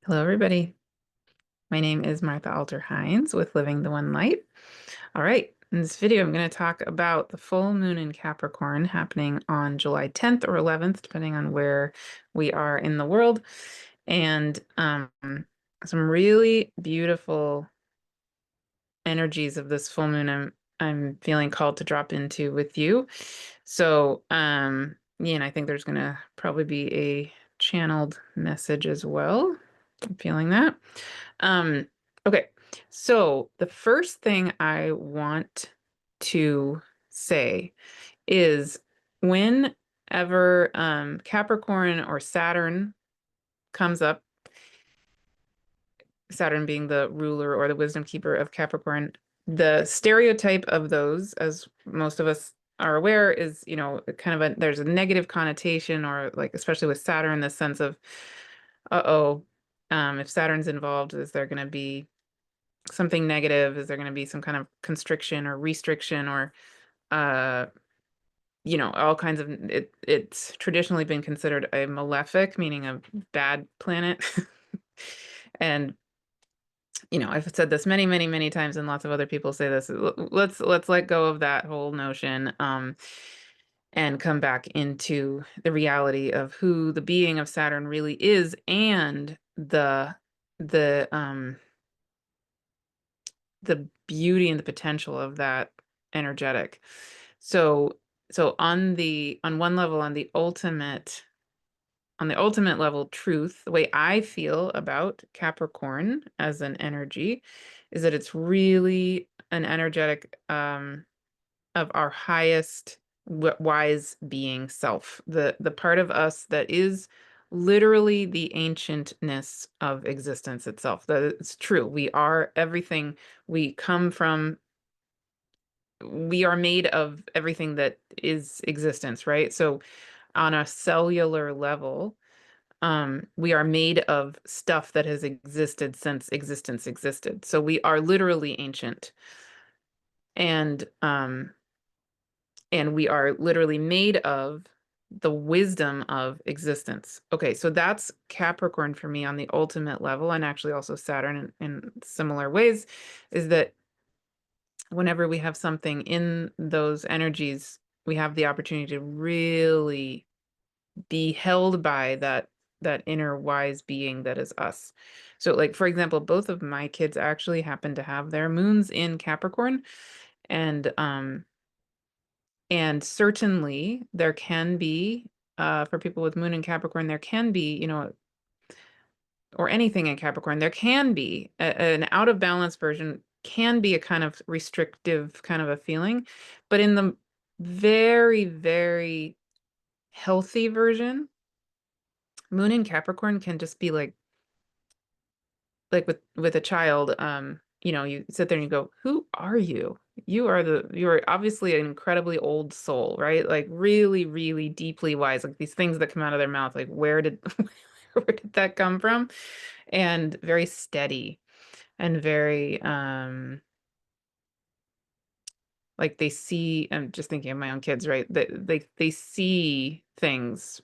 Hello, everybody. My name is Martha Alter Hines with Living the One Light. All right, in this video, I'm going to talk about the full moon in Capricorn happening on July 10th or 11th, depending on where we are in the world, and some really beautiful energies of this full moon I'm feeling called to drop into with you. So, yeah, and I think there's going to probably be a channeled message as well. I'm feeling that. Um, okay, so the first thing I want to say is whenever Capricorn or Saturn comes up, Saturn being the ruler or the wisdom keeper of Capricorn, the stereotype of those, as most of us are aware, is, kind of there's a negative connotation, or like, especially with Saturn, the sense of, uh-oh, if Saturn's involved, is there going to be something negative? Is there going to be some kind of constriction or restriction or, uh, all kinds of it's traditionally been considered a malefic, meaning a bad planet. And, I've said this many, many, many times, and lots of other people say this. Let's let go of that whole notion, and come back into the reality of who the being of Saturn really is, and the the beauty and the potential of that energetic. So on one level, on the ultimate level, truth, the way I feel about Capricorn as an energy is that it's really an energetic of our highest wise being self, the part of us that is literally the ancientness of existence itself. That it's true. We are everything. We come from, we are made of everything that is existence, right? So on a cellular level, we are made of stuff that has existed since existence existed. So we are literally ancient. And we are literally made of the wisdom of existence. Okay, so that's Capricorn for me on the ultimate level, and actually also Saturn in similar ways, is that whenever we have something in those energies, we have the opportunity to really be held by that inner wise being that is us. So, like, for example, both of my kids actually happen to have their moons in Capricorn, and certainly there can be, for people with moon in Capricorn, there can be, or anything in Capricorn, there can be an out of balance version, can be a kind of restrictive kind of a feeling. But in the very, very healthy version, moon in Capricorn can just be like with a child, you sit there and you go, who are you? You are obviously an incredibly old soul, right? Like really, really deeply wise, like these things that come out of their mouth, like where did where did that come from? And very steady and very like they see, I'm just thinking of my own kids, right? They see things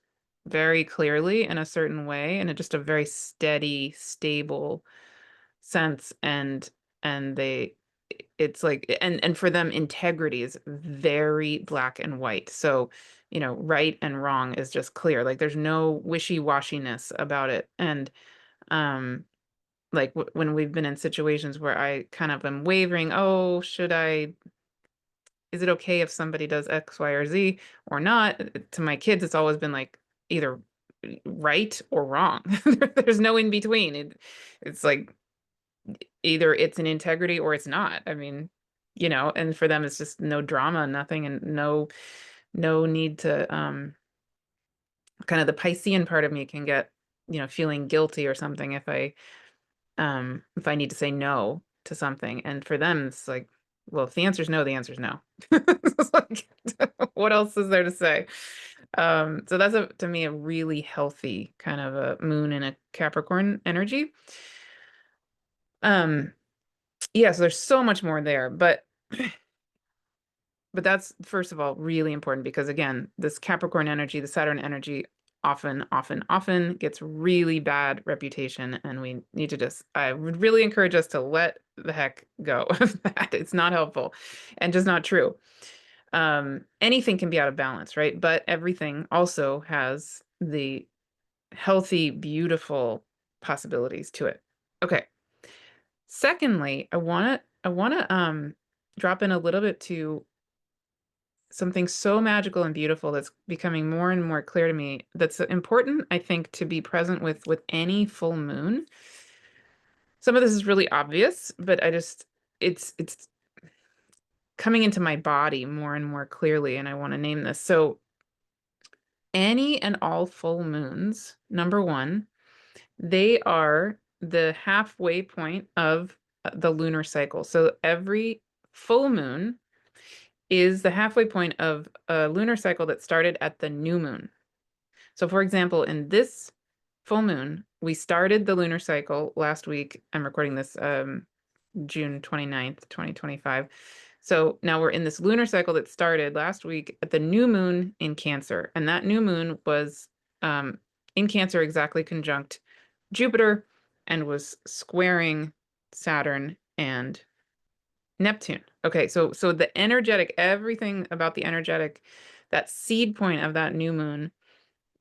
very clearly in a certain way, and just a very steady, stable sense. And they it's like, and for them, integrity is very black and white. So, right and wrong is just clear. Like there's no wishy-washiness about it. And like when we've been in situations where I kind of am wavering, oh, is it okay if somebody does X, Y, or Z or not? To my kids, it's always been like either right or wrong. There's no in between. It's like either it's an integrity or it's not. I mean, and for them it's just no drama, nothing, and no need to kind of the Piscean part of me can get, feeling guilty or something if I need to say no to something. And for them it's like, well, if the answer's no, the answer's no. It's like, what else is there to say? So that's to me a really healthy kind of a moon in a Capricorn energy. Um, yeah, so there's so much more there, but that's, first of all, really important because, again, this Capricorn energy, the Saturn energy, often gets really bad reputation, and we need to just, I would really encourage us to let the heck go of that. It's not helpful and just not true. Anything can be out of balance, right? But everything also has the healthy, beautiful possibilities to it. Okay. Secondly, I want to drop in a little bit to something so magical and beautiful that's becoming more and more clear to me, that's important, I think, to be present with any full moon. Some of this is really obvious, but it's coming into my body more and more clearly, and I want to name this. So any and all full moons, number one, they are the halfway point of the lunar cycle. So every full moon is the halfway point of a lunar cycle that started at the new moon. So for example, in this full moon, we started the lunar cycle last week. I'm recording this June 29th, 2025. So now we're in this lunar cycle that started last week at the new moon in Cancer. And that new moon was in Cancer, exactly conjunct Jupiter, and was squaring Saturn and Neptune. Okay, so the energetic, everything about the energetic, that seed point of that new moon,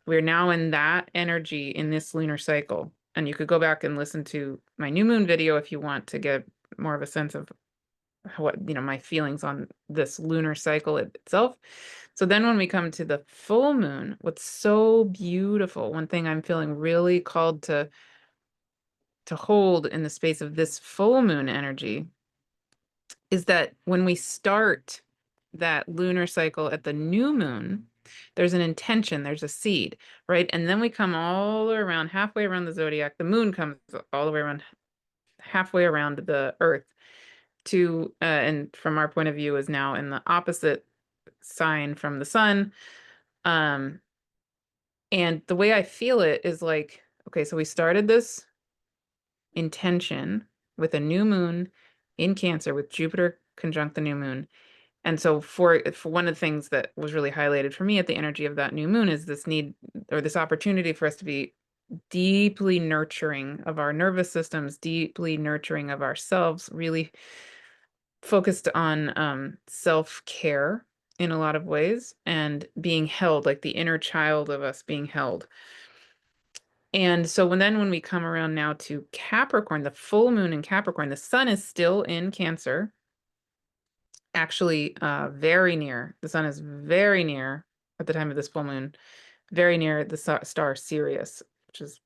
we're now in that energy in this lunar cycle. And you could go back and listen to my new moon video if you want to get more of a sense of what, my feelings on this lunar cycle itself. So then when we come to the full moon, what's so beautiful, one thing I'm feeling really called to hold in the space of this full moon energy is that when we start that lunar cycle at the new moon, there's an intention, there's a seed, right? And then we come all the way around, halfway around the zodiac. The moon comes all the way around, halfway around the earth to, and from our point of view, is now in the opposite sign from the sun. And the way I feel it is like, okay, so we started this intention with a new moon in Cancer with Jupiter conjunct the new moon. And so for one of the things that was really highlighted for me at the energy of that new moon is this need, or this opportunity for us to be deeply nurturing of our nervous systems, deeply nurturing of ourselves, really focused on self-care in a lot of ways, and being held, like the inner child of us being held. And so when we come around now to Capricorn, the full moon in Capricorn, the sun is still in Cancer, actually very near. The sun is very near at the time of this full moon, very near the star Sirius, which is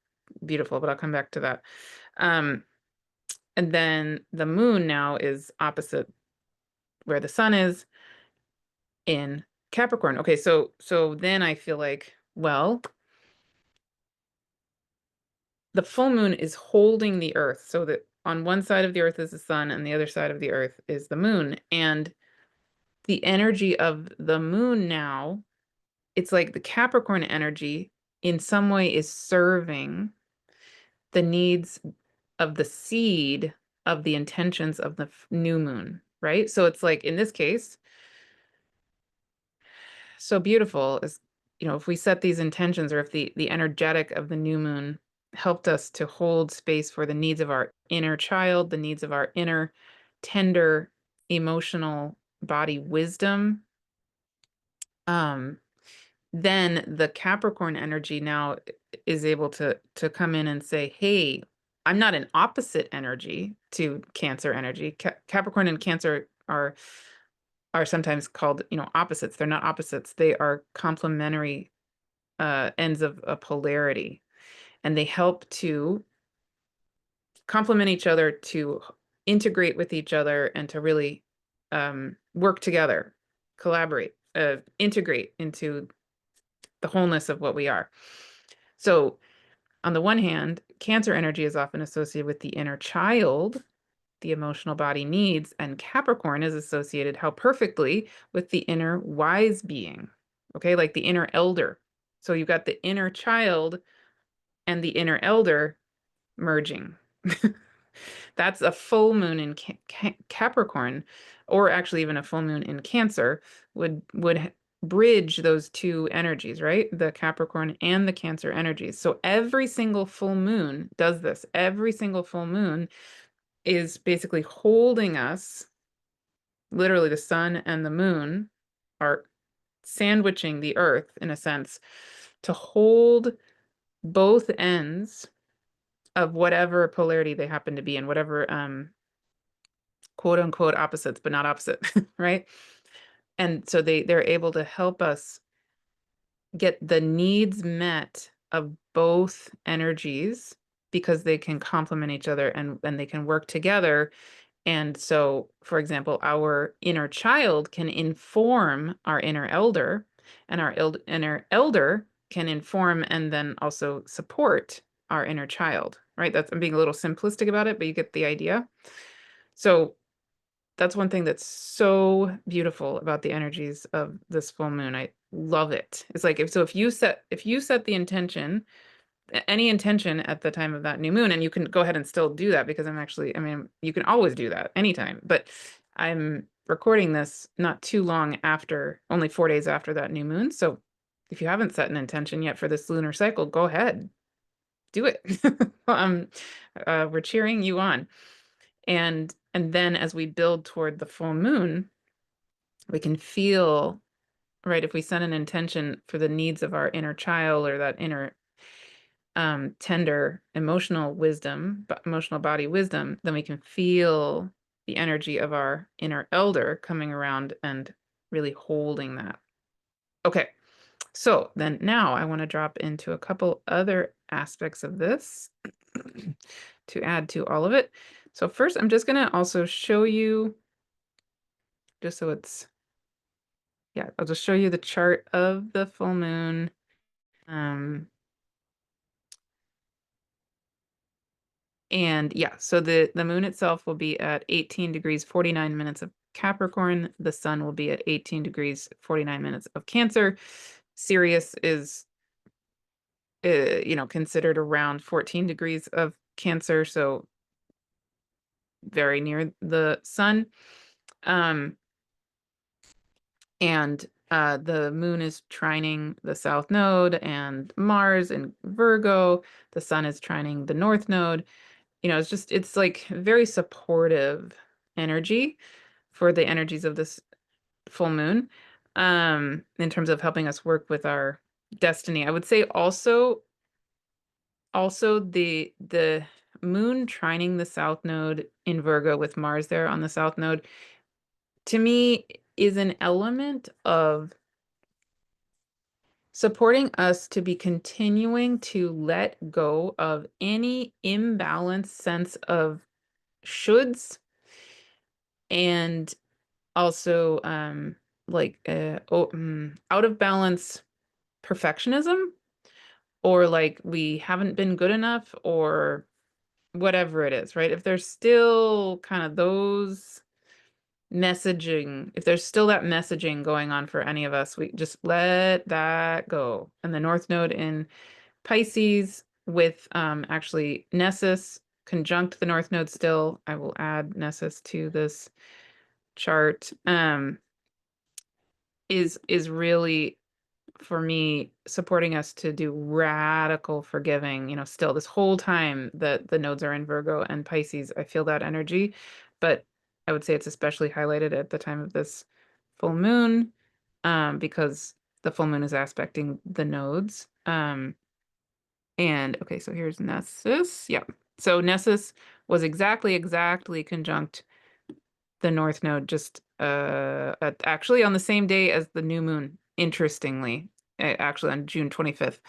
beautiful, but I'll come back to that. And then the moon now is opposite where the sun is in Capricorn. Okay, so then I feel like, well, the full moon is holding the earth, so that on one side of the earth is the sun and the other side of the earth is the moon. And the energy of the moon now, it's like the Capricorn energy in some way is serving the needs of the seed of the intentions of the new moon, right? So it's like in this case, so beautiful is, if we set these intentions, or if the energetic of the new moon helped us to hold space for the needs of our inner child, the needs of our inner tender emotional body wisdom, then the Capricorn energy now is able to come in and say, hey, I'm not an opposite energy to Cancer energy. Capricorn and Cancer are sometimes called, opposites. They're not opposites. They are complementary ends of a polarity, and they help to complement each other, to integrate with each other, and to really work together, collaborate, integrate into the wholeness of what we are. So on the one hand, Cancer energy is often associated with the inner child, the emotional body needs, and Capricorn is associated, how perfectly, with the inner wise being, okay, like the inner elder. So you've got the inner child and the inner elder merging. That's a full moon in Capricorn, or actually even a full moon in Cancer would bridge those two energies, right? The Capricorn and the Cancer energies. So every single full moon does this. Every single full moon is basically holding us, literally the sun and the moon are sandwiching the earth in a sense to hold both ends of whatever polarity they happen to be in, whatever quote unquote opposites, but not opposite, right? And so they're able to help us get the needs met of both energies because they can complement each other and they can work together. And so, for example, our inner child can inform our inner elder, and our inner elder can inform and then also support our inner child, right? I'm being a little simplistic about it, but you get the idea. So that's one thing that's so beautiful about the energies of this full moon. I love it. It's like if you set the intention, any intention at the time of that new moon, and you can go ahead and still do that because I mean, you can always do that anytime, but I'm recording this not too long after, only 4 days after that new moon. So if you haven't set an intention yet for this lunar cycle, go ahead, do it. We're cheering you on. And then as we build toward the full moon, we can feel, right, if we set an intention for the needs of our inner child or that inner tender emotional wisdom, emotional body wisdom, then we can feel the energy of our inner elder coming around and really holding that. Okay, so then now I want to drop into a couple other aspects of this to add to all of it. So first, I'm just going to also show you, just so it's, yeah, I'll just show you the chart of the full moon. And yeah, so the moon itself will be at 18 degrees 49 minutes of Capricorn. The sun will be at 18 degrees 49 minutes of Cancer. Sirius is considered around 14 degrees of Cancer, so very near the sun. And the moon is trining the south node and Mars in Virgo. The sun is trining the north node. It's like very supportive energy for the energies of this full moon, in terms of helping us work with our destiny. I would say also the moon trining the south node in Virgo with Mars there on the south node, to me, is an element of supporting us to be continuing to let go of any imbalanced sense of shoulds, and also out of balance perfectionism, or like we haven't been good enough, or whatever it is, right? If there's still kind of those messaging, if there's still that messaging going on for any of us, we just let that go. And the North Node in Pisces with actually Nessus conjunct the North Node still. I will add Nessus to this chart. Is really, for me, supporting us to do radical forgiving. Still this whole time that the nodes are in Virgo and Pisces, I feel that energy, but I would say it's especially highlighted at the time of this full moon, because the full moon is aspecting the nodes. And okay, so here's Nessus. Yeah. So Nessus was exactly conjunct the North Node, just actually on the same day as the new moon, interestingly, actually on June 25th.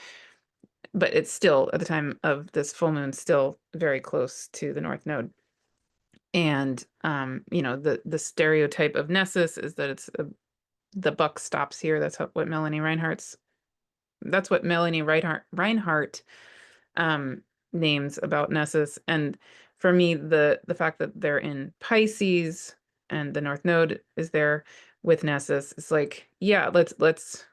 But it's still, at the time of this full moon, still very close to the North Node. And the stereotype of Nessus is that it's the buck stops here. That's what Melanie Reinhardt's Reinhardt names about Nessus. And for me, the fact that they're in Pisces and the North Node is there with Nessus, it's like, yeah, let's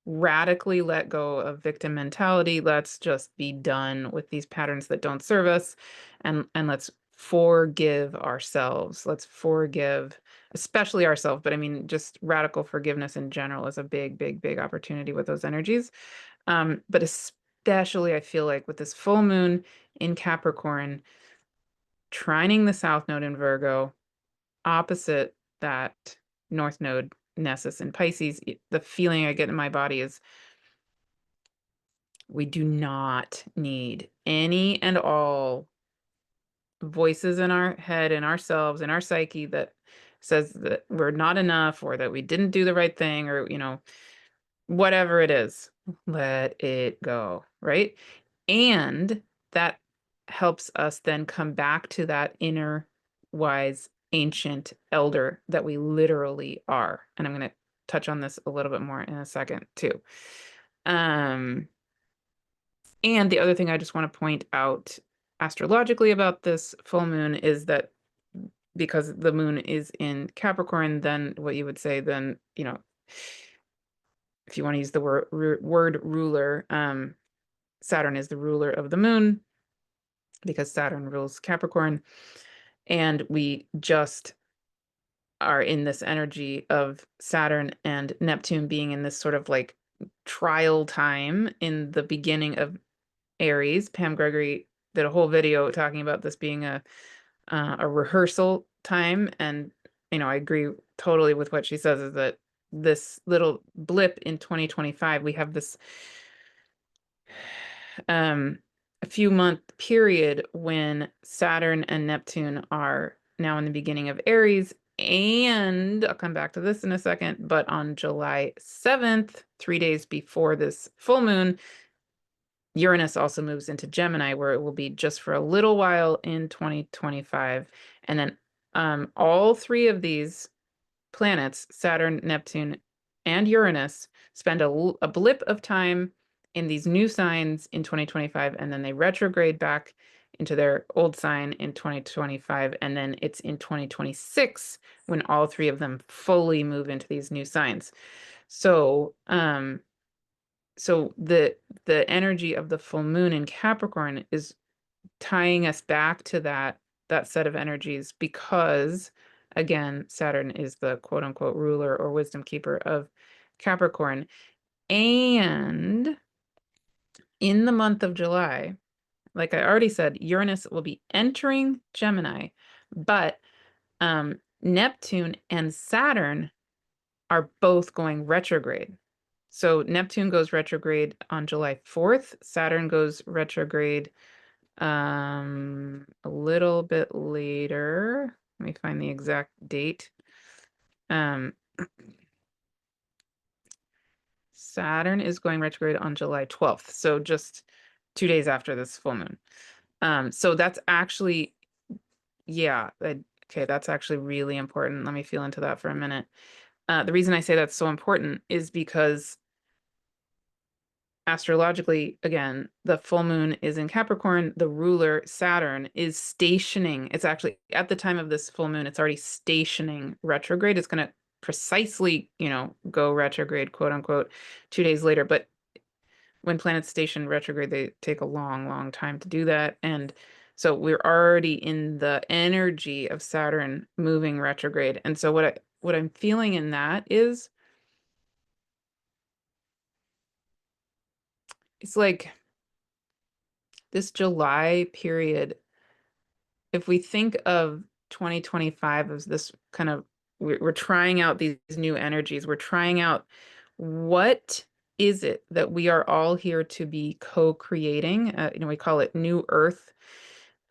radically let go of victim mentality. Let's just be done with these patterns that don't serve us, and let's forgive ourselves. Let's forgive, especially ourselves, but I mean, just radical forgiveness in general is a big, big, big opportunity with those energies. But especially I feel like with this full moon in Capricorn, trining the South Node in Virgo, opposite that North Node Nessus in Pisces, the feeling I get in my body is we do not need any and all voices in our head, in ourselves, in our psyche that says that we're not enough or that we didn't do the right thing or, whatever it is, let it go, right? And that helps us then come back to that inner wise ancient elder that we literally are. And I'm going to touch on this a little bit more in a second too. And the other thing I just want to point out astrologically about this full moon is that because the moon is in Capricorn, then what you would say then, if you want to use the word ruler, Saturn is the ruler of the moon because Saturn rules Capricorn. And we just are in this energy of Saturn and Neptune being in this sort of like trial time in the beginning of Aries. Pam Gregory did a whole video talking about this being a rehearsal time. And, I agree totally with what she says is that this little blip in 2025, we have this a few month period when Saturn and Neptune are now in the beginning of Aries. And I'll come back to this in a second, but on July 7th, 3 days before this full moon, Uranus also moves into Gemini, where it will be just for a little while in 2025. And then all three of these planets, Saturn, Neptune, and Uranus, spend a blip of time in these new signs in 2025, and then they retrograde back into their old sign in 2025, and then it's in 2026 when all three of them fully move into these new signs. So, so the energy of the full moon in Capricorn is tying us back to that set of energies because, again, Saturn is the quote unquote ruler or wisdom keeper of Capricorn. And in the month of July, like I already said, Uranus will be entering Gemini, but Neptune and Saturn are both going retrograde. So Neptune goes retrograde on July 4th. Saturn goes retrograde a little bit later. Let me find the exact date. Saturn is going retrograde on July 12th. So just 2 days after this full moon. So that's actually, yeah, okay, that's actually really important. Let me feel into that for a minute. The reason I say that's so important is because astrologically, again, the full moon is in Capricorn. The ruler, Saturn, is stationing. It's actually, at the time of this full moon, it's already stationing retrograde. It's going to precisely, go retrograde, quote unquote, 2 days later. But when planets station retrograde, they take a long, long time to do that. And so we're already in the energy of Saturn moving retrograde. And so what I'm feeling in that is it's like this July period, if we think of 2025 as this kind of, we're trying out these new energies, we're trying out what is it that we are all here to be co-creating? We call it New Earth.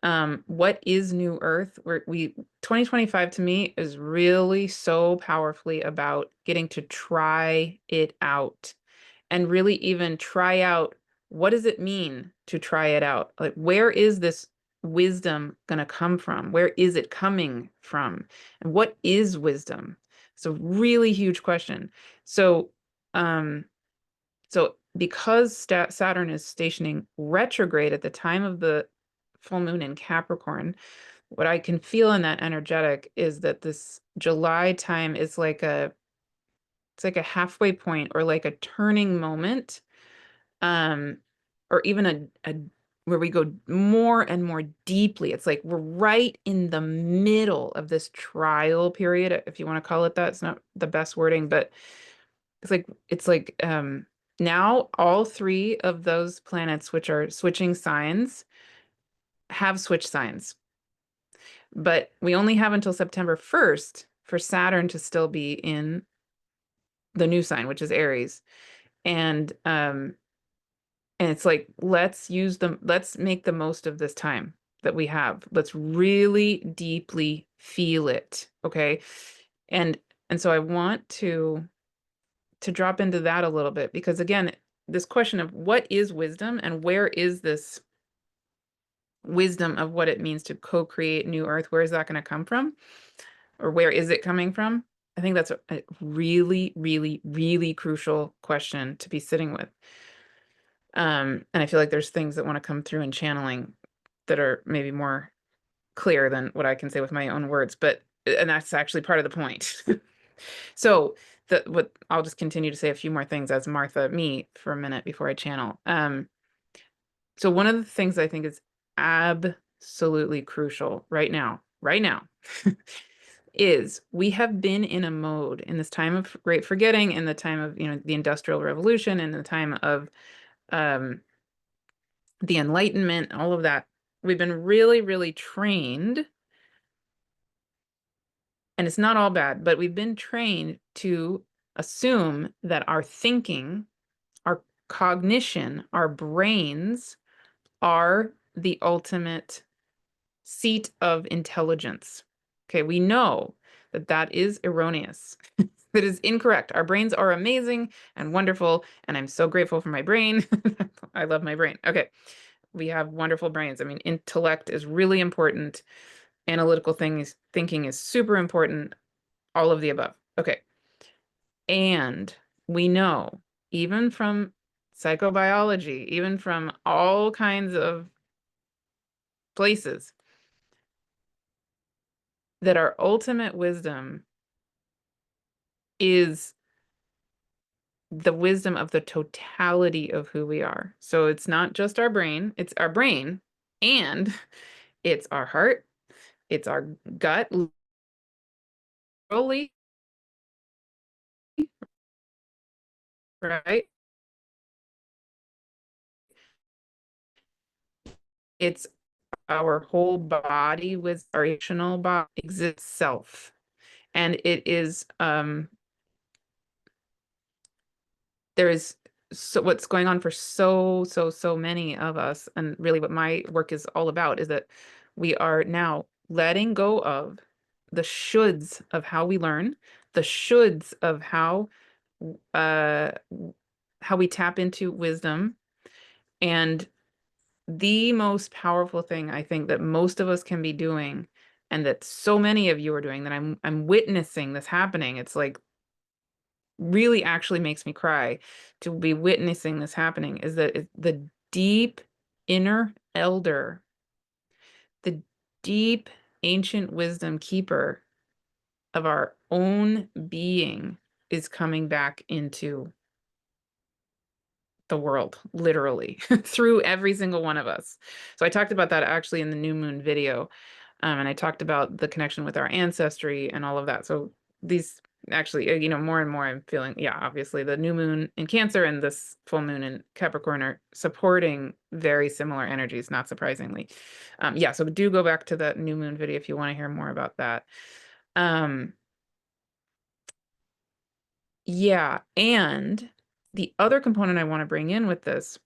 What is New Earth? 2025 to me is really so powerfully about getting to try it out and really even try out what does it mean to try it out? Like, where is this wisdom going to come from? Where is it coming from? And what is wisdom? So really huge question. So, so because Saturn is stationing retrograde at the time of the full moon in Capricorn, what I can feel in that energetic is that this July time is like it's like a halfway point or like a turning moment, or even where we go more and more deeply. It's like we're right in the middle of this trial period, if you want to call it that. It's not the best wording, but it's like now all three of those planets, which are switching signs, have switched signs. But we only have until September 1st for Saturn to still be in the new sign, which is Aries. And it's like, let's make the most of this time that we have. Let's really deeply feel it. Okay. And so I want to drop into that a little bit, because again, this question of what is wisdom and where is this wisdom of what it means to co-create new earth, where is that going to come from? Or where is it coming from? I think that's a really, really, really crucial question to be sitting with. And I feel like there's things that want to come through in channeling that are maybe more clear than what I can say with my own words, and that's actually part of the point. So what I'll just continue to say a few more things as Martha me for a minute before I channel. So one of the things I think is absolutely crucial right now, is we have been in a mode in this time of great forgetting, in the time of, the Industrial Revolution, and the time of the Enlightenment, all of that. We've been really, really trained, and it's not all bad, but we've been trained to assume that our thinking, our cognition, our brains are the ultimate seat of intelligence. Okay, we know that that is erroneous. That is incorrect. Our brains are amazing and wonderful, and I'm so grateful for my brain. I love my brain. Okay, we have wonderful brains. I mean, intellect is really important. Analytical thinking is super important. All of the above. Okay. And we know, even from psychobiology, even from all kinds of places, that our ultimate wisdom is the wisdom of the totality of who we are. So it's not just our brain, it's our brain, and it's our heart, it's our gut, literally, right? It's our whole body with our emotional body exists self. And it is there is so what's going on for so many of us, and really what my work is all about, is that we are now letting go of the shoulds of how we learn, the shoulds of uh how we tap into wisdom. And the most powerful thing I think that most of us can be doing, and that so many of you are doing, that I'm witnessing this happening. It's like really actually makes me cry to be witnessing this happening, is that the deep inner elder, the deep ancient wisdom keeper of our own being, is coming back into the world, literally, through every single one of us. So I talked about that actually in the new moon video. And I talked about the connection with our ancestry and all of that. So these actually, more and more I'm feeling, yeah, obviously the new moon in Cancer and this full moon in Capricorn are supporting very similar energies, not surprisingly. Yeah, so do go back to that new moon video if you want to hear more about that. Yeah, and the other component I want to bring in with this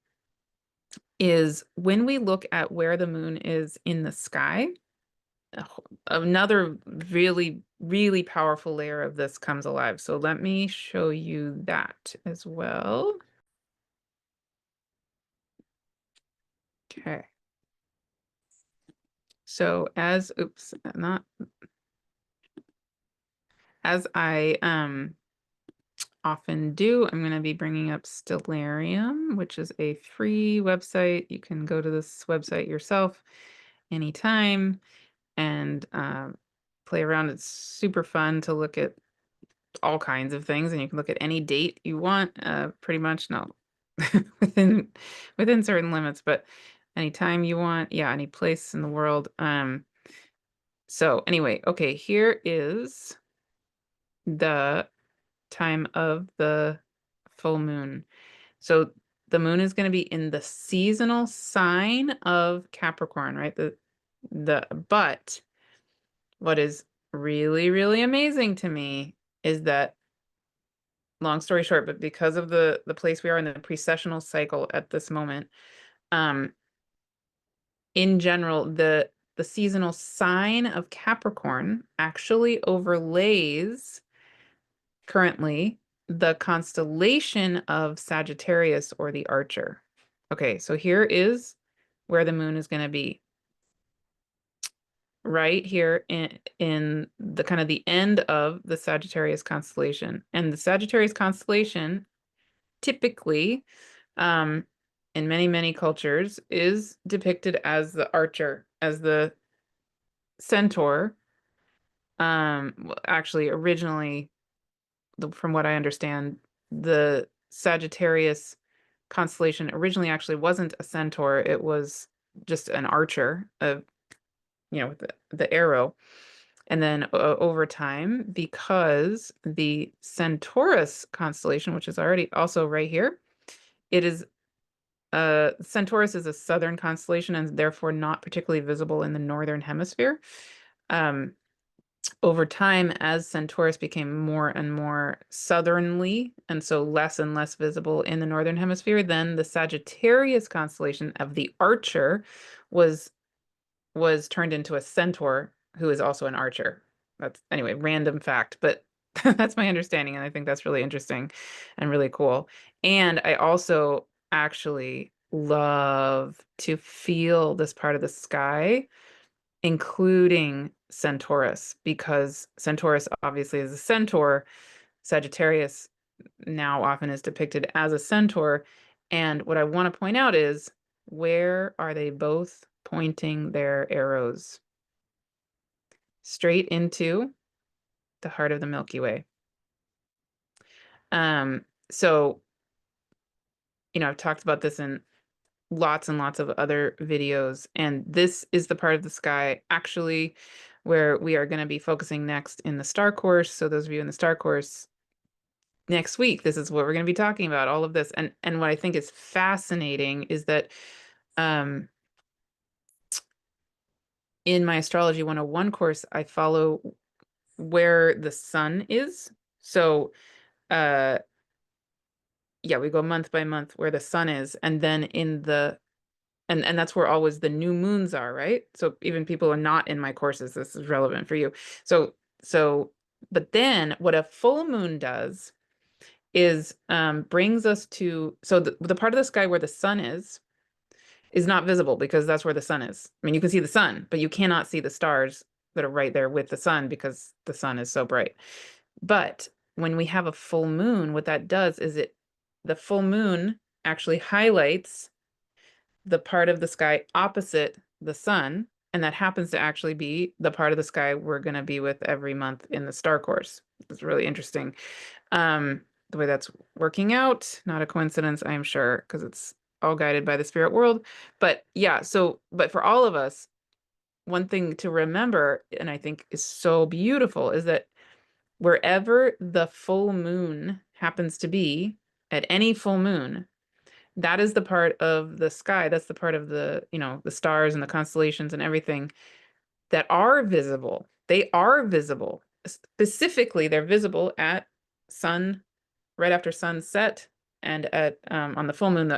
is when we look at where the moon is in the sky, another really, really powerful layer of this comes alive. So let me show you that as well. Okay. So as I often do, I'm going to be bringing up Stellarium, which is a free website. You can go to this website yourself anytime and play around. It's super fun to look at all kinds of things, and you can look at any date you want, pretty much. No, within certain limits, but anytime you want. Yeah, any place in the world. So anyway, okay, here is the time of the full moon. So the moon is going to be in the seasonal sign of Capricorn, right? But what is really, really amazing to me is that, long story short, but because of the place we are in the precessional cycle at this moment, um, in general, the seasonal sign of Capricorn actually overlays currently the constellation of Sagittarius or the Archer. Okay, so here is where the moon is going to be. Right here in the kind of the end of the Sagittarius constellation. And the Sagittarius constellation typically, in many, many cultures, is depicted as the archer, as the centaur. Well, actually, originally, from what I understand, the Sagittarius constellation originally actually wasn't a centaur. It was just an archer, with the arrow. And then over time, because the Centaurus constellation, which is already also right here, it is Centaurus is a southern constellation and therefore not particularly visible in the northern hemisphere. Over time, as Centaurus became more and more southerly, and so less and less visible in the northern hemisphere, then the Sagittarius constellation of the Archer was turned into a centaur who is also an archer. That's, anyway, random fact, but that's my understanding, and I think that's really interesting and really cool. And I also actually love to feel this part of the sky, including Centaurus, because Centaurus obviously is a centaur. Sagittarius now often is depicted as a centaur. And what I want to point out is, where are they both pointing their arrows? Straight into the heart of the Milky Way. So, I've talked about this in lots and lots of other videos, and this is the part of the sky actually where we are going to be focusing next in the star course. So those of you in the star course, next week, this is what we're going to be talking about, all of this. And what I think is fascinating is that in my Astrology 101 course, I follow where the sun is. So yeah, we go month by month where the sun is, and then and that's where always the new moons are, right? So even people who are not in my courses, this is relevant for you. So but then what a full moon does is brings us to, so the part of the sky where the sun is not visible because that's where the sun is. I mean, you can see the sun, but you cannot see the stars that are right there with the sun because the sun is so bright. But when we have a full moon, what that does is the full moon actually highlights the part of the sky opposite the sun, and that happens to actually be the part of the sky we're going to be with every month in the star course. It's really interesting. The way that's working out, not a coincidence, I'm sure, because it's all guided by the spirit world. But yeah, but for all of us, one thing to remember, and I think is so beautiful, is that wherever the full moon happens to be, at any full moon, that is the part of the sky, that's the part of the stars and the constellations and everything that are visible. They are visible. Specifically, they're visible at right after sunset, and on the full moon,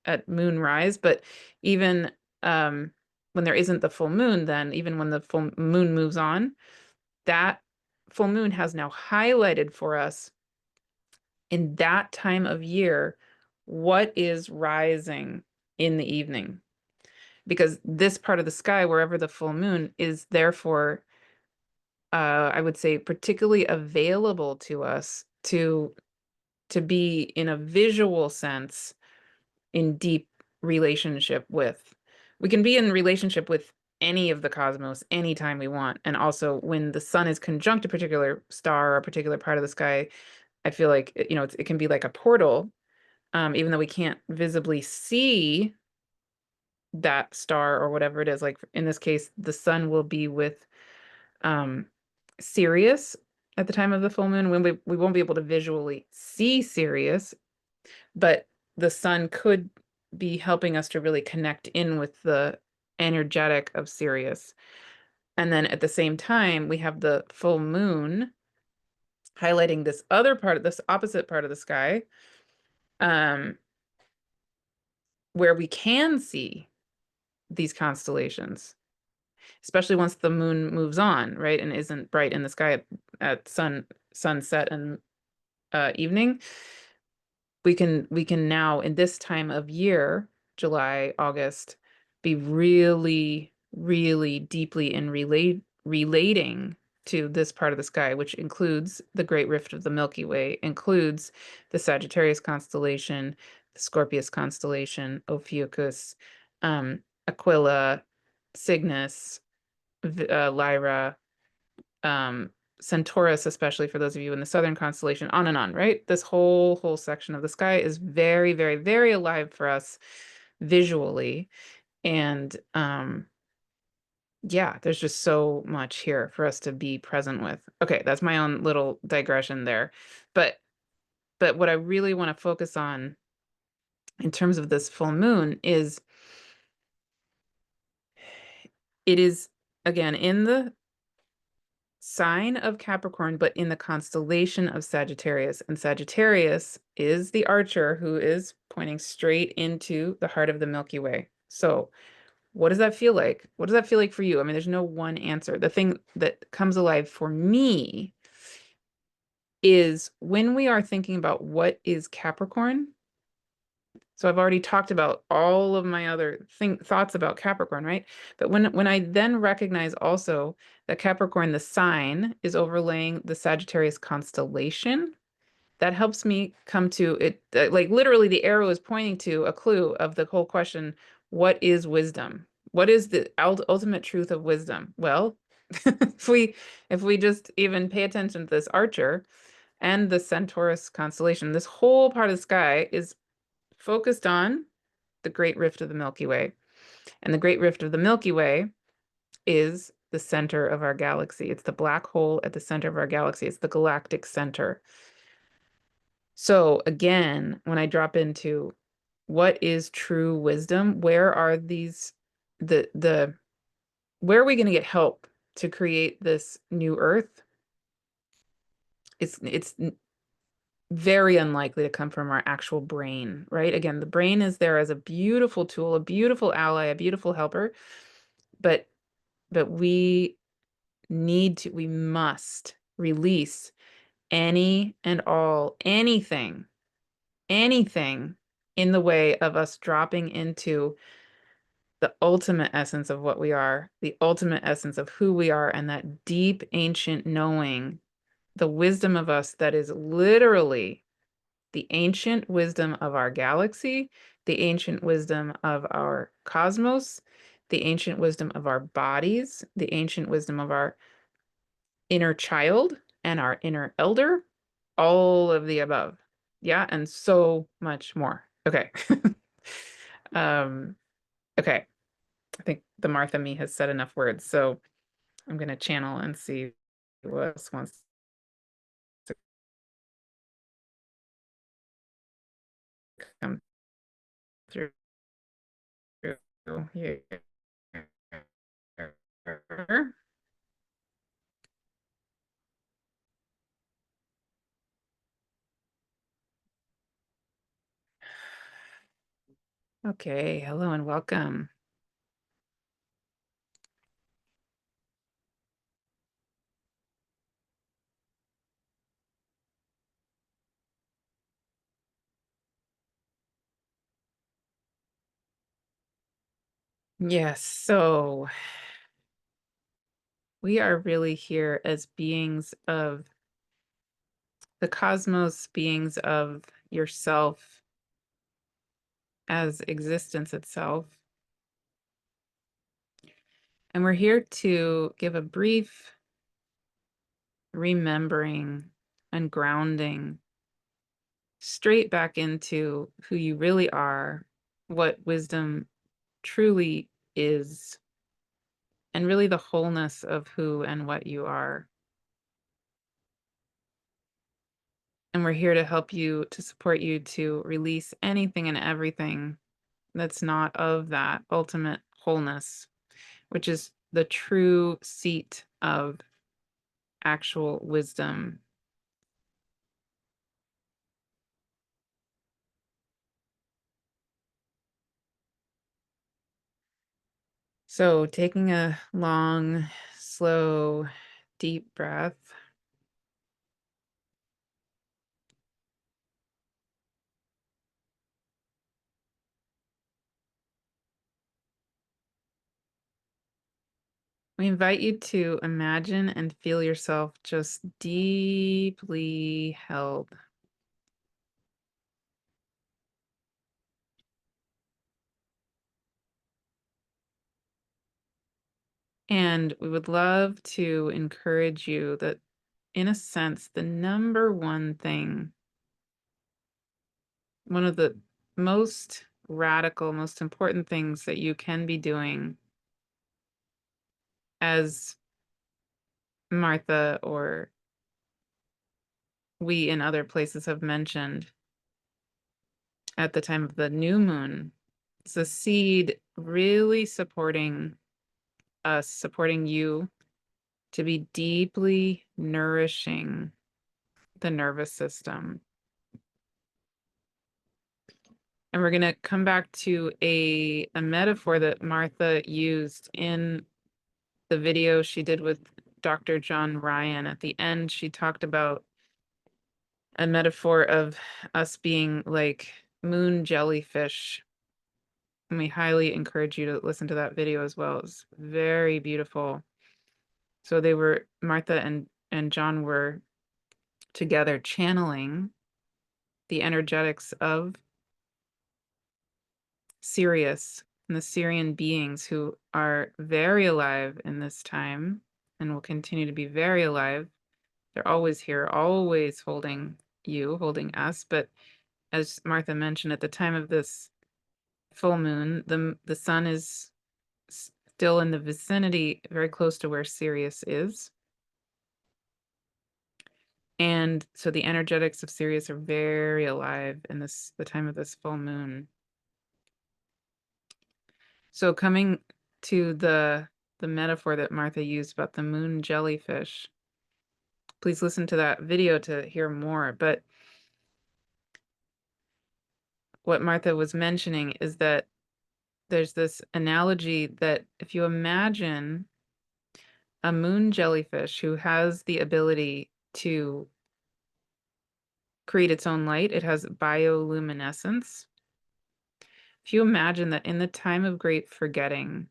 at moonrise. But even when there isn't the full moon, then even when the full moon moves on, that full moon has now highlighted for us in that time of year what is rising in the evening. Because this part of the sky, wherever the full moon is, therefore, I would say, particularly available to us to be, in a visual sense, in deep relationship with. We can be in relationship with any of the cosmos anytime we want. And also when the sun is conjunct a particular star or a particular part of the sky, I feel like, it can be like a portal, even though we can't visibly see that star or whatever it is. Like in this case, the sun will be with Sirius at the time of the full moon, when we won't be able to visually see Sirius, but the sun could be helping us to really connect in with the energetic of Sirius. And then at the same time, we have the full moon highlighting this other part of this opposite part of the sky, um, where we can see these constellations, especially once the moon moves on, right, and isn't bright in the sky at sunset and evening. We can now, in this time of year, July, August, be really, really deeply in relating to this part of the sky, which includes the Great Rift of the Milky Way, includes the Sagittarius constellation, the Scorpius constellation, Ophiuchus, Aquila, Cygnus, Lyra, Centaurus, especially for those of you in the southern constellation, on and on, right? This whole section of the sky is very, very, very alive for us visually. And yeah, there's just so much here for us to be present with. Okay, that's my own little digression there. But what I really want to focus on in terms of this full moon is it is, again, in the sign of Capricorn, but in the constellation of Sagittarius. And Sagittarius is the archer who is pointing straight into the heart of the Milky Way. So what does that feel like? What does that feel like for you? I mean, there's no one answer. The thing that comes alive for me is when we are thinking about what is Capricorn. So I've already talked about all of my other thoughts about Capricorn, right? But when I then recognize also that Capricorn, the sign, is overlaying the Sagittarius constellation, that helps me come to it. Like literally, the arrow is pointing to a clue of the whole question: what is wisdom? What is the ultimate truth of wisdom? Well, if we just even pay attention to this archer and the Centaurus constellation, this whole part of the sky is focused on the Great Rift of the Milky Way. And the Great Rift of the Milky Way is the center of our galaxy. It's the black hole at the center of our galaxy. It's the galactic center. So again, when I drop into what is true wisdom, where are these where are we going to get help to create this new earth? It's very unlikely to come from our actual brain, right? Again, the brain is there as a beautiful tool, a beautiful ally, a beautiful helper, but we must release any and all, anything in the way of us dropping into the ultimate essence of what we are, the ultimate essence of who we are, and that deep ancient knowing, the wisdom of us that is literally the ancient wisdom of our galaxy, the ancient wisdom of our cosmos, the ancient wisdom of our bodies, the ancient wisdom of our inner child and our inner elder, all of the above. Yeah, and so much more. Okay. Okay. I think the Martha me has said enough words, so I'm going to channel and see who else wants to come through here. Okay, hello and welcome. Yes, so we are really here as beings of the cosmos, beings of yourself as existence itself. And we're here to give a brief remembering and grounding straight back into who you really are, what wisdom truly is, and really the wholeness of who and what you are. And we're here to help you, to support you, to release anything and everything that's not of that ultimate wholeness, which is the true seat of actual wisdom. So taking a long, slow, deep breath. We invite you to imagine and feel yourself just deeply held. And we would love to encourage you that, in a sense, the number one thing, one of the most radical, most important things that you can be doing, as Martha or we in other places have mentioned at the time of the new moon, it's a seed really supporting us, supporting you to be deeply nourishing the nervous system. And we're going to come back to a metaphor that Martha used in the video she did with Dr. John Ryan. At the end, she talked about a metaphor of us being like moon jellyfish. And we highly encourage you to listen to that video as well. It's very beautiful. So they were, Martha and John were together channeling the energetics of Sirius and the Syrian beings who are very alive in this time and will continue to be very alive. They're always here, always holding you, holding us. But as Martha mentioned, at the time of this full moon, the sun is still in the vicinity, very close to where Sirius is. And so the energetics of Sirius are very alive in the time of this full moon. So coming to the metaphor that Martha used about the moon jellyfish, please listen to that video to hear more. But what Martha was mentioning is that there's this analogy that if you imagine a moon jellyfish who has the ability to create its own light, it has bioluminescence. If you imagine that in the time of great forgetting,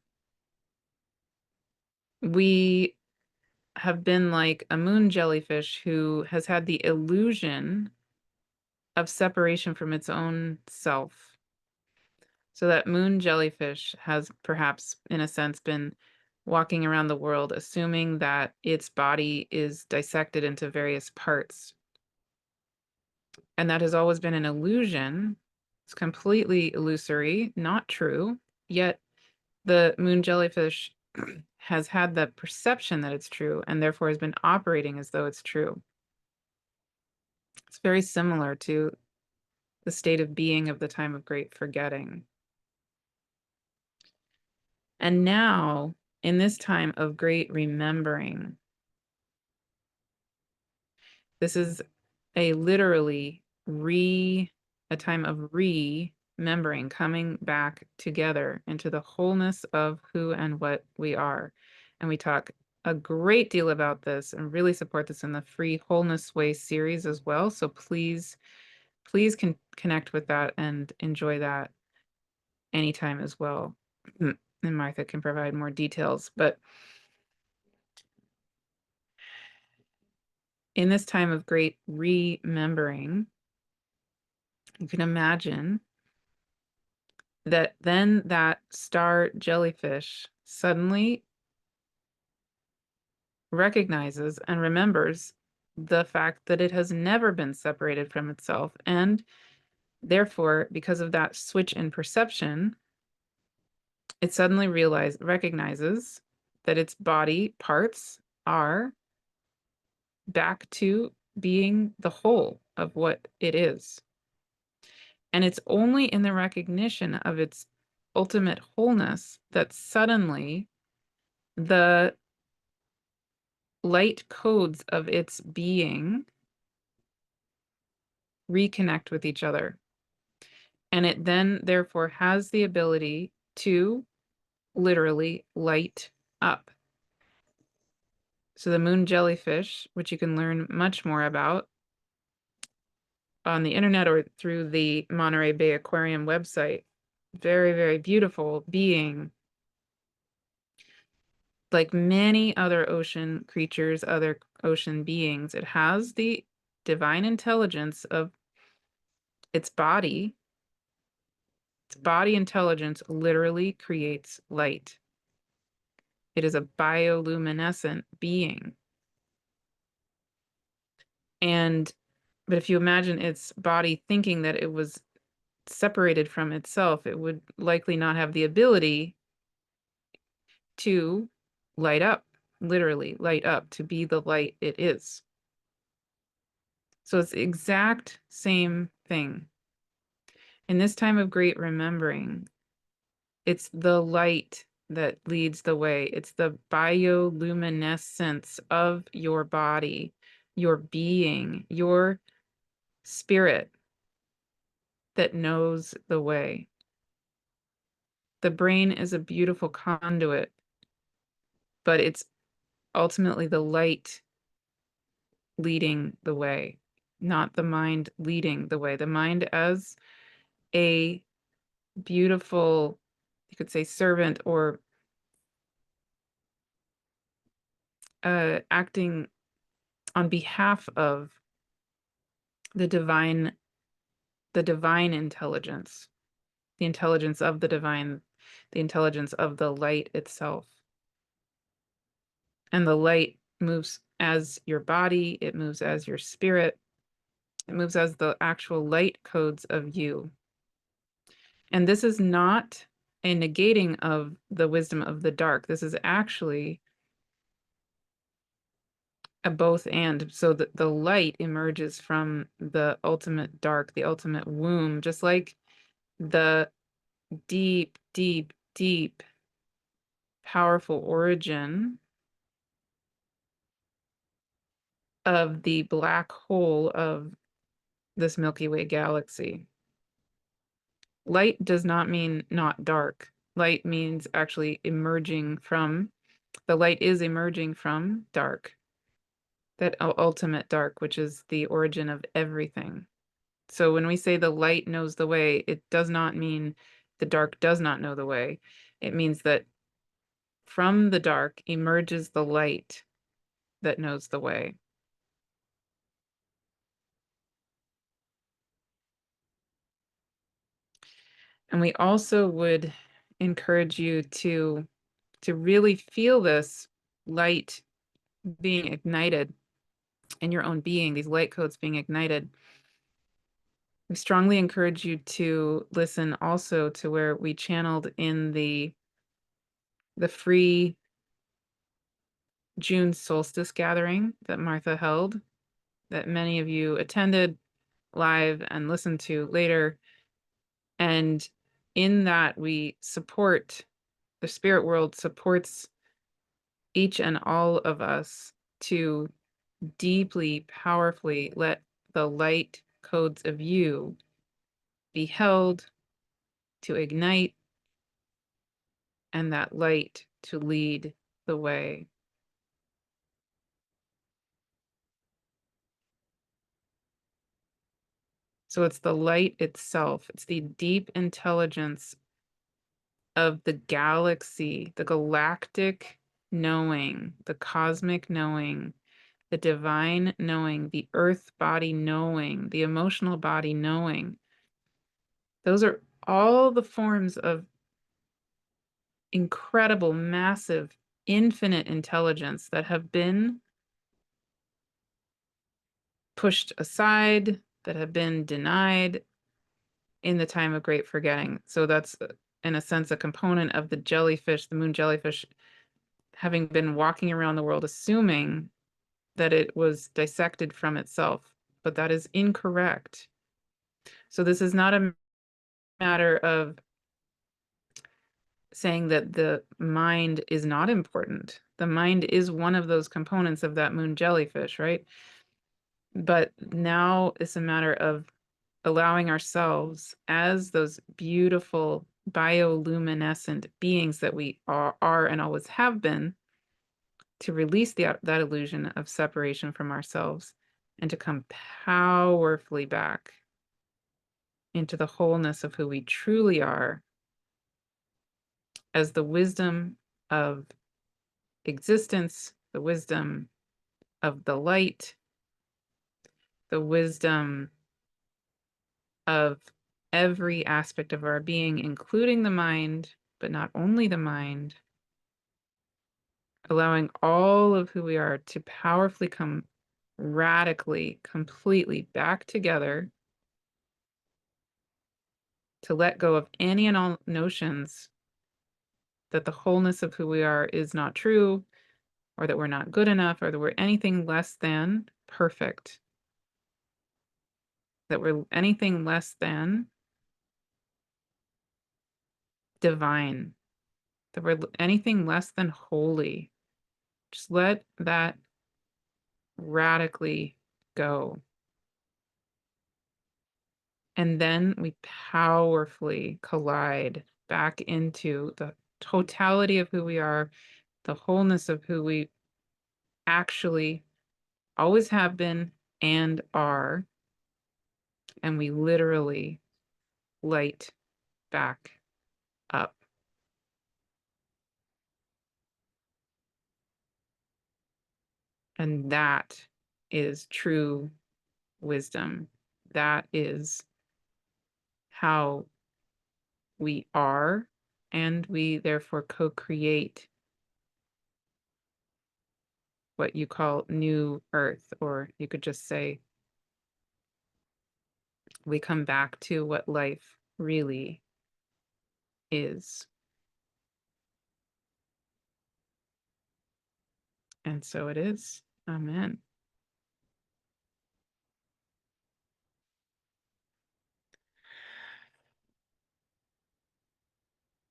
we have been like a moon jellyfish who has had the illusion of separation from its own self. So that moon jellyfish has perhaps, in a sense, been walking around the world assuming that its body is dissected into various parts. And that has always been an illusion. It's completely illusory, not true. Yet the moon jellyfish has had the perception that it's true and therefore has been operating as though it's true. It's very similar to the state of being of the time of great forgetting. And now, in this time of great remembering, this is a literally a time of remembering, coming back together into the wholeness of who and what we are. And we talk a great deal about this and really support this in the free Wholeness Way series as well. So please connect with that and enjoy that anytime as well. And Martha can provide more details. But in this time of great remembering, you can imagine that then that star jellyfish suddenly recognizes and remembers the fact that it has never been separated from itself. And therefore, because of that switch in perception, it suddenly recognizes that its body parts are back to being the whole of what it is. And it's only in the recognition of its ultimate wholeness that suddenly the light codes of its being reconnect with each other. And it then, therefore, has the ability to literally light up. So the moon jellyfish, which you can learn much more about on the internet or through the Monterey Bay Aquarium website, very, very beautiful being. Like many other ocean creatures, other ocean beings, it has the divine intelligence of its body. Its body intelligence literally creates light. It is a bioluminescent being. But if you imagine its body thinking that it was separated from itself, it would likely not have the ability to light up, literally light up, to be the light it is. So it's the exact same thing. In this time of great remembering, it's the light that leads the way. It's the bioluminescence of your body, your being, your spirit that knows the way. The brain is a beautiful conduit, but it's ultimately the light leading the way, not the mind leading the way. The mind as a beautiful, you could say, servant, or acting on behalf of the divine intelligence, the intelligence of the divine, the intelligence of the light itself. And the light moves as your body, it moves as your spirit, it moves as the actual light codes of you. And this is not a negating of the wisdom of the dark. This is actually a both and. So that the light emerges from the ultimate dark, the ultimate womb, just like the deep, deep, deep, powerful origin of the black hole of this Milky Way galaxy. Light does not mean not dark. Light means actually emerging from, the light is emerging from dark, that ultimate dark, which is the origin of everything. So when we say the light knows the way, it does not mean the dark does not know the way. It means that from the dark emerges the light that knows the way. And we also would encourage you to really feel this light being ignited in your own being, these light codes being ignited. We strongly encourage you to listen also to where we channeled in the free June solstice gathering that Martha held, that many of you attended live and listened to later. And in that, we support, the spirit world supports each and all of us to deeply, powerfully let the light codes of you be held, to ignite, and that light to lead the way. So it's the light itself. It's the deep intelligence of the galaxy, the galactic knowing, the cosmic knowing, the divine knowing, the earth body knowing, the emotional body knowing. Those are all the forms of incredible, massive, infinite intelligence that have been pushed aside, that have been denied in the time of great forgetting. So that's in a sense, a component of the jellyfish, the moon jellyfish, having been walking around the world assuming that it was dissected from itself, but that is incorrect. So this is not a matter of saying that the mind is not important. The mind is one of those components of that moon jellyfish, right? But now it's a matter of allowing ourselves as those beautiful bioluminescent beings that we are and always have been to release that illusion of separation from ourselves and to come powerfully back into the wholeness of who we truly are as the wisdom of existence, the wisdom of the light, the wisdom of every aspect of our being, including the mind, but not only the mind, allowing all of who we are to powerfully come radically, completely back together, to let go of any and all notions that the wholeness of who we are is not true, or that we're not good enough, or that we're anything less than perfect, that we're anything less than divine, that we're anything less than holy. Just let that radically go. And then we powerfully collide back into the totality of who we are, the wholeness of who we actually always have been and are. And we literally light back up. And that is true wisdom. That is how we are, and we therefore co-create what you call new earth, or you could just say we come back to what life really is. And so it is. Amen.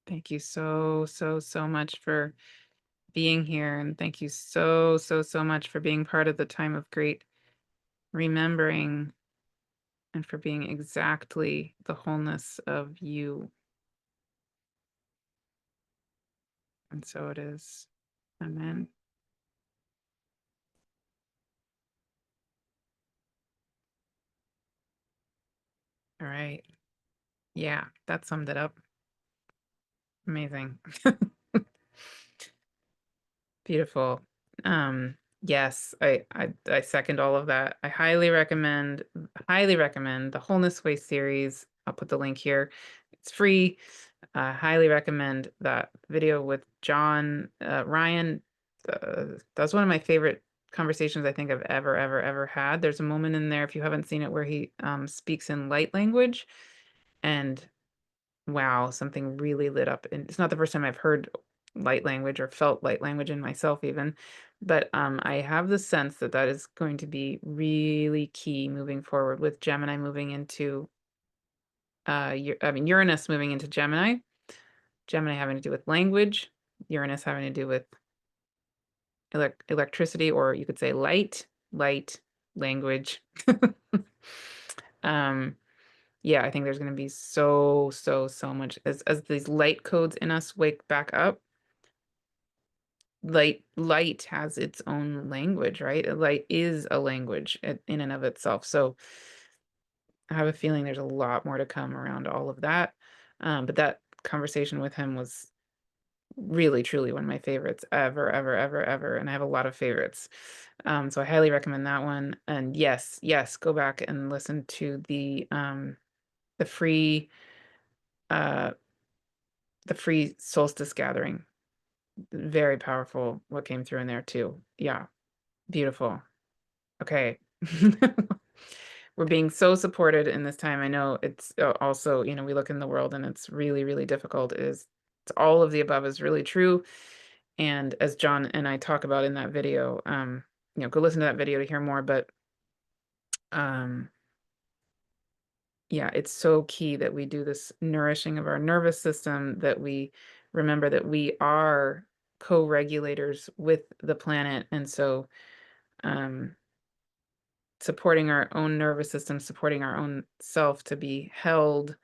Thank you so, so, so much for being here. And thank you so, so, so much for being part of the time of great remembering and for being exactly the wholeness of you. And so it is. Amen. All right. Yeah, that summed it up. Amazing. Beautiful. Yes, I second all of that. I highly recommend the Wholeness Way series. I'll put the link here. It's free. I highly recommend that video with John Ryan. That's one of my favorite conversations I think I've ever had. There's a moment in there, if you haven't seen it, where he speaks in light language, and wow, something really lit up. And it's not the first time I've heard light language or felt light language in myself even, but I have the sense that that is going to be really key moving forward with Gemini moving into Uranus moving into Gemini, Gemini having to do with language, Uranus having to do with electricity, or you could say light language. um yeah, I think there's going to be so much as these light codes in us wake back up. Light has its own language, right? Light is a language in and of itself. So I have a feeling there's a lot more to come around all of that. But that conversation with him was really, truly one of my favorites ever. And I have a lot of favorites. So I highly recommend that one. And yes, go back and listen to the free uh the free solstice gathering. Very powerful what came through in there too. Yeah, beautiful. Okay. we're being so supported in this time. I know it's also, you know, we look in the world and it's really, really difficult. It's all of the above is really true. And as John and I talk about in that video, you know, go listen to that video to hear more. But um, yeah, it's so key that we do this nourishing of our nervous system, that we remember that we are co-regulators with the planet. And so um, supporting our own nervous system, supporting our own self to be held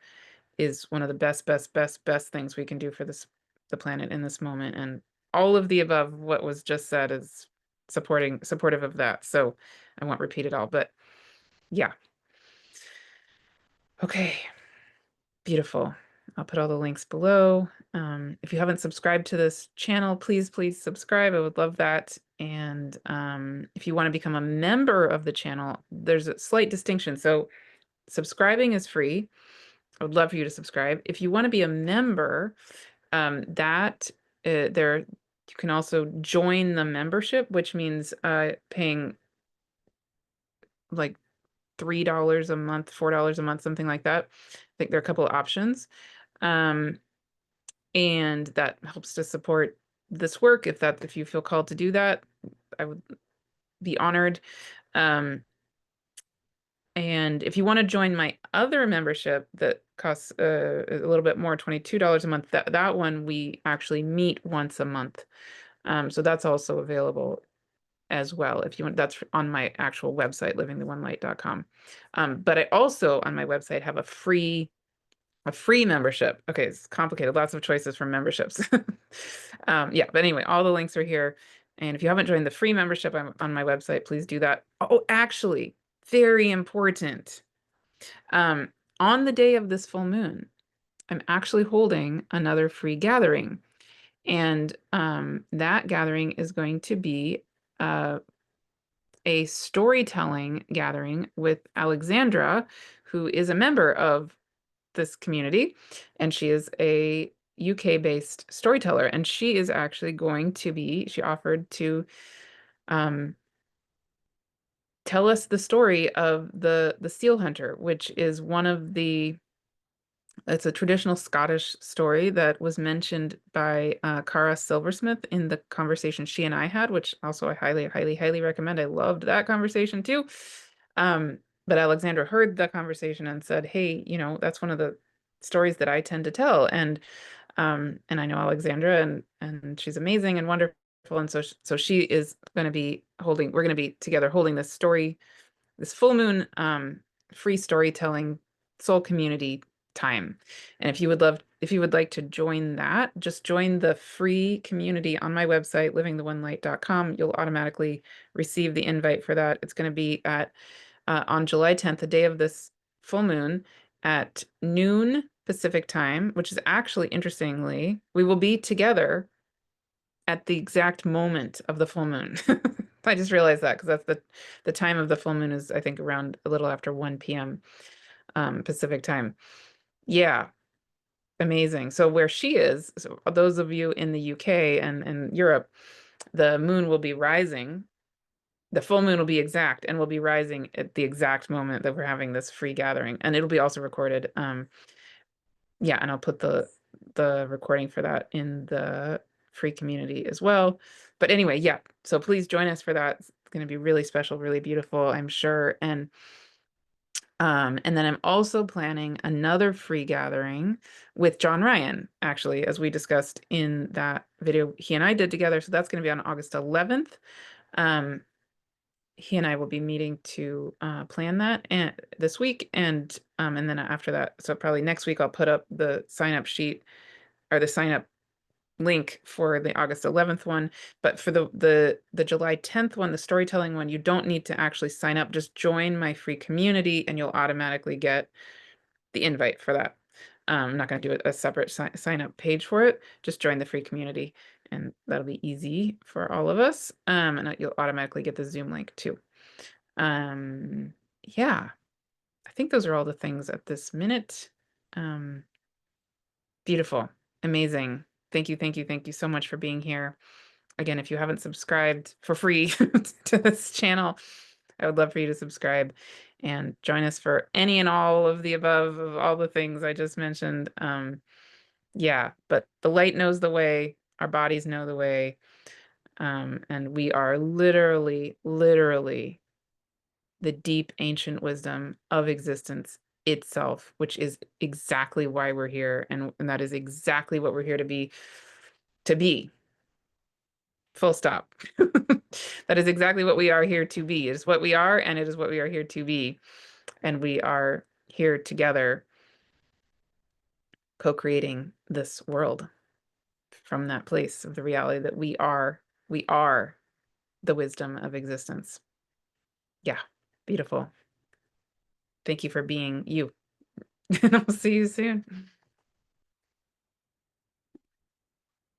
is one of the best things we can do for the planet in this moment. And all of the above, what was just said, is supportive of that. So I won't repeat it all, but yeah. Okay. Beautiful. I'll put all the links below. If you haven't subscribed to this channel, please subscribe. I would love that. And if you want to become a member of the channel, there's a slight distinction. So subscribing is free. I would love for you to subscribe. If you want to be a member, there you can also join the membership, which means paying like $3 a month, $4 a month, something like that. I think there are a couple of options. And that helps to support this work. If you feel called to do that, I would be honored. And if you want to join my other membership that costs a little bit more, $22 a month, that one we actually meet once a month. So that's also available as well. If you want, that's on my actual website, livingtheonelight.com. But I also on my website have a free membership. Okay, it's complicated. Lots of choices for memberships. Yeah, but anyway, all the links are here. And if you haven't joined the free membership on my website, please do that. Oh, actually, very important. On the day of this full moon, I'm actually holding another free gathering. And that gathering is going to be a storytelling gathering with Alexandra, who is a member of this community, and she is a UK-based storyteller, and she is actually she offered to tell us the story of the seal hunter, which is it's a traditional Scottish story that was mentioned by Cara Silversmith in the conversation she and I had, which also I highly recommend. I loved that conversation too. But Alexandra heard the conversation and said, hey, you know, that's one of the stories that I tend to tell. And I know Alexandra, and she's amazing and wonderful. And so she is going to be we're going to be together holding this full moon free storytelling soul community time. And if you would like to join that, just join the free community on my website, livingtheonelight.com. You'll automatically receive the invite for that. It's going to be on July 10th, the day of this full moon, at noon Pacific time, which is actually, interestingly, we will be together at the exact moment of the full moon. I just realized that because that's the time of the full moon is, I think, around a little after 1 p.m. Pacific time. Yeah, amazing. So where she is, so those of you in the UK and Europe, the moon will be rising. The full moon will be exact and will be rising at the exact moment that we're having this free gathering. And it'll be also recorded. Yeah, and I'll put the recording for that in the free community as well. But anyway, yeah, so please join us for that. It's going to be really special, really beautiful, I'm sure. And then I'm also planning another free gathering with John Ryan, actually, as we discussed in that video he and I did together. So that's going to be on August 11th. He and I will be meeting to plan that this week, and then after that, so probably next week, I'll put up the sign-up sheet or the sign-up link for the August 11th one. But for the July 10th one, the storytelling one, you don't need to actually sign up. Just join my free community, and you'll automatically get the invite for that. I'm not going to do a separate sign-up page for it. Just join the free community, and that'll be easy for all of us. And you'll automatically get the Zoom link too. Yeah, I think those are all the things at this minute. Beautiful, amazing. Thank you so much for being here. Again, if you haven't subscribed for free to this channel, I would love for you to subscribe and join us for any and all of the above, of all the things I just mentioned. Yeah, but the light knows the way, our bodies know the way, and we are literally, literally the deep ancient wisdom of existence itself, which is exactly why we're here, and that is exactly what we're here to be, to be. Full stop. That is exactly what we are here to be. It is what we are, and it is what we are here to be. And we are here together, co-creating this world from that place of the reality that we are the wisdom of existence. Yeah, beautiful. Thank you for being you. And I'll see you soon.